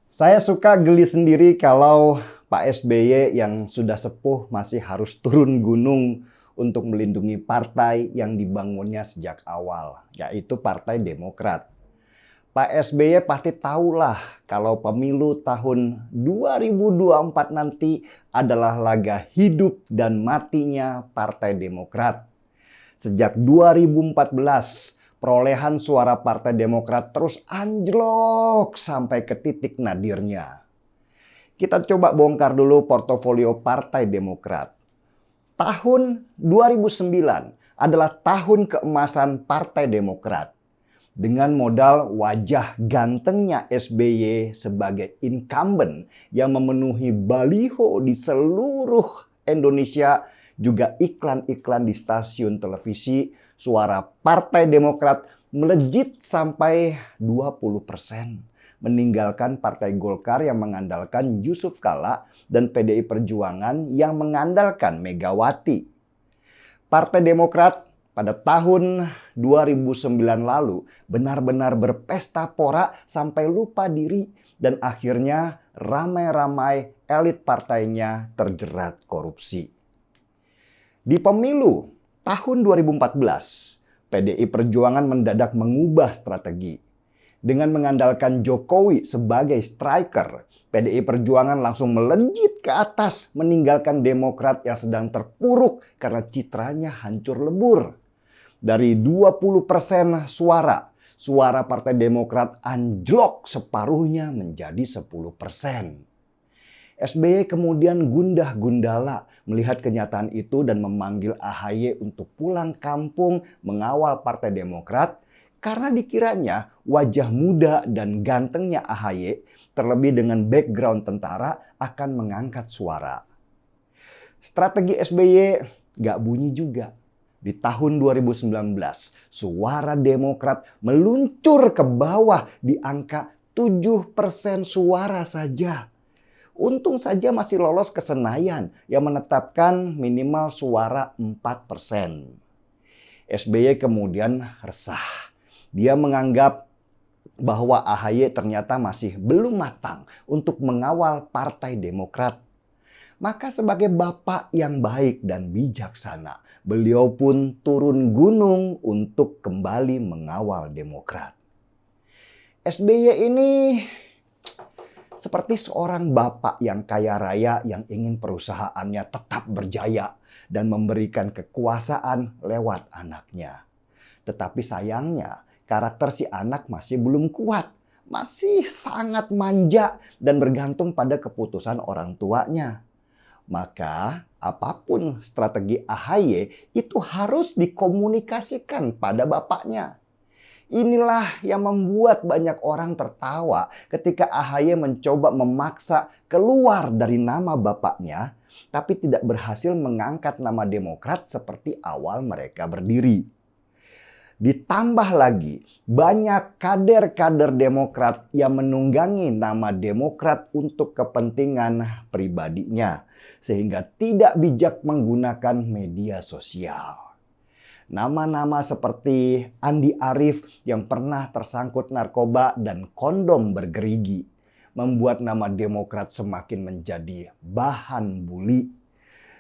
Saya suka geli sendiri kalau Pak SBY yang sudah sepuh masih harus turun gunung untuk melindungi partai yang dibangunnya sejak awal, yaitu Partai Demokrat. Pak SBY pasti tahulah kalau pemilu tahun 2024 nanti adalah laga hidup dan matinya Partai Demokrat. Sejak 2014, perolehan suara Partai Demokrat terus anjlok sampai ke titik nadirnya. Kita coba bongkar dulu portofolio Partai Demokrat. Tahun 2009 adalah tahun keemasan Partai Demokrat. Dengan modal wajah gantengnya SBY sebagai incumbent yang memenuhi baliho di seluruh Indonesia, juga iklan-iklan di stasiun televisi, suara Partai Demokrat melejit sampai 20%. Meninggalkan Partai Golkar yang mengandalkan Yusuf Kalla dan PDI Perjuangan yang mengandalkan Megawati. Partai Demokrat pada tahun 2009 lalu benar-benar berpesta pora sampai lupa diri dan akhirnya ramai-ramai elit partainya terjerat korupsi. Di pemilu tahun 2014, PDI Perjuangan mendadak mengubah strategi. Dengan mengandalkan Jokowi sebagai striker, PDI Perjuangan langsung melejit ke atas meninggalkan Demokrat yang sedang terpuruk karena citranya hancur lebur. Dari 20% suara Partai Demokrat anjlok separuhnya menjadi 10%. SBY kemudian gundah gundala melihat kenyataan itu dan memanggil AHY untuk pulang kampung mengawal Partai Demokrat karena dikiranya wajah muda dan gantengnya AHY terlebih dengan background tentara akan mengangkat suara. Strategi SBY gak bunyi juga. Di tahun 2019, suara Demokrat meluncur ke bawah di angka 7% suara saja. Untung saja masih lolos ke Senayan yang menetapkan minimal suara 4%. SBY kemudian resah. Dia menganggap bahwa AHY ternyata masih belum matang untuk mengawal Partai Demokrat. Maka sebagai bapak yang baik dan bijaksana, beliau pun turun gunung untuk kembali mengawal Demokrat. SBY ini seperti seorang bapak yang kaya raya yang ingin perusahaannya tetap berjaya dan memberikan kekuasaan lewat anaknya. Tetapi sayangnya karakter si anak masih belum kuat, masih sangat manja dan bergantung pada keputusan orang tuanya. Maka apapun strategi AHY itu harus dikomunikasikan pada bapaknya. Inilah yang membuat banyak orang tertawa ketika AHY mencoba memaksa keluar dari nama bapaknya, tapi tidak berhasil mengangkat nama Demokrat seperti awal mereka berdiri. Ditambah lagi, banyak kader-kader Demokrat yang menunggangi nama Demokrat untuk kepentingan pribadinya, sehingga tidak bijak menggunakan media sosial. Nama-nama seperti Andi Arief yang pernah tersangkut narkoba dan kondom bergerigi membuat nama Demokrat semakin menjadi bahan buli.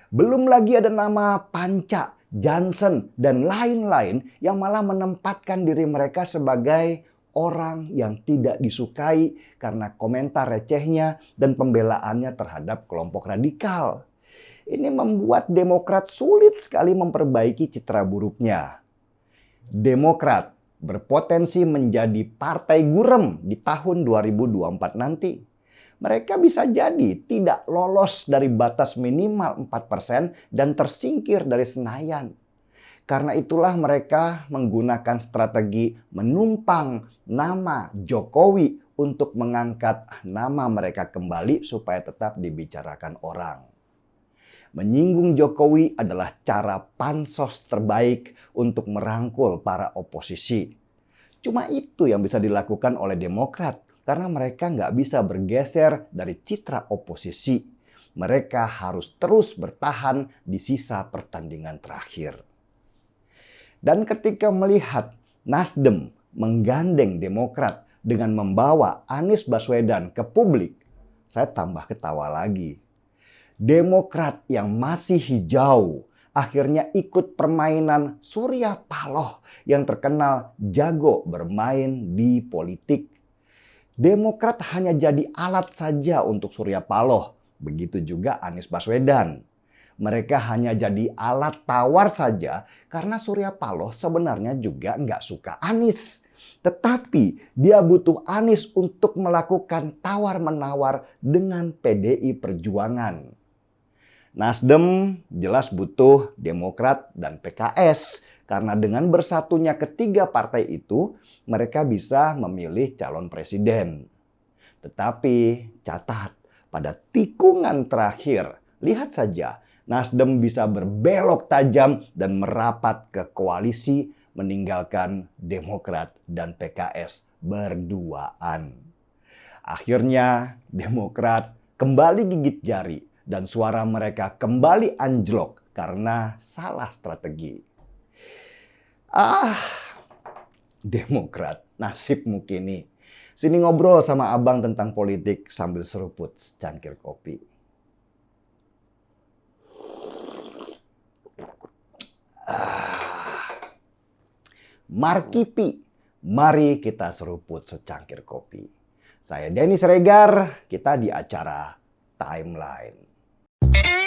Belum lagi ada nama Panca, Johnson, dan lain-lain yang malah menempatkan diri mereka sebagai orang yang tidak disukai karena komentar recehnya dan pembelaannya terhadap kelompok radikal. Ini membuat Demokrat sulit sekali memperbaiki citra buruknya. Demokrat berpotensi menjadi partai gurem di tahun 2024 nanti. Mereka bisa jadi tidak lolos dari batas minimal 4% dan tersingkir dari Senayan. Karena itulah mereka menggunakan strategi menumpang nama Jokowi untuk mengangkat nama mereka kembali supaya tetap dibicarakan orang. Menyinggung Jokowi adalah cara pansos terbaik untuk merangkul para oposisi. Cuma itu yang bisa dilakukan oleh Demokrat. Karena mereka nggak bisa bergeser dari citra oposisi. Mereka harus terus bertahan di sisa pertandingan terakhir. Dan ketika melihat Nasdem menggandeng Demokrat dengan membawa Anies Baswedan ke publik, saya tambah ketawa lagi. Demokrat yang masih hijau akhirnya ikut permainan Surya Paloh yang terkenal jago bermain di politik. Demokrat hanya jadi alat saja untuk Surya Paloh. Begitu juga Anies Baswedan. Mereka hanya jadi alat tawar saja karena Surya Paloh sebenarnya juga nggak suka Anies. Tetapi dia butuh Anies untuk melakukan tawar-menawar dengan PDI Perjuangan. Nasdem jelas butuh Demokrat dan PKS karena dengan bersatunya ketiga partai itu mereka bisa memilih calon presiden. Tetapi catat, pada tikungan terakhir, lihat saja Nasdem bisa berbelok tajam dan merapat ke koalisi meninggalkan Demokrat dan PKS berduaan. Akhirnya Demokrat kembali gigit jari dan suara mereka kembali anjlok karena salah strategi. Demokrat, nasibmu kini. Sini ngobrol sama abang tentang politik sambil seruput secangkir kopi. Markipi, mari kita seruput secangkir kopi. Saya Denny Siregar, kita di acara Timeline.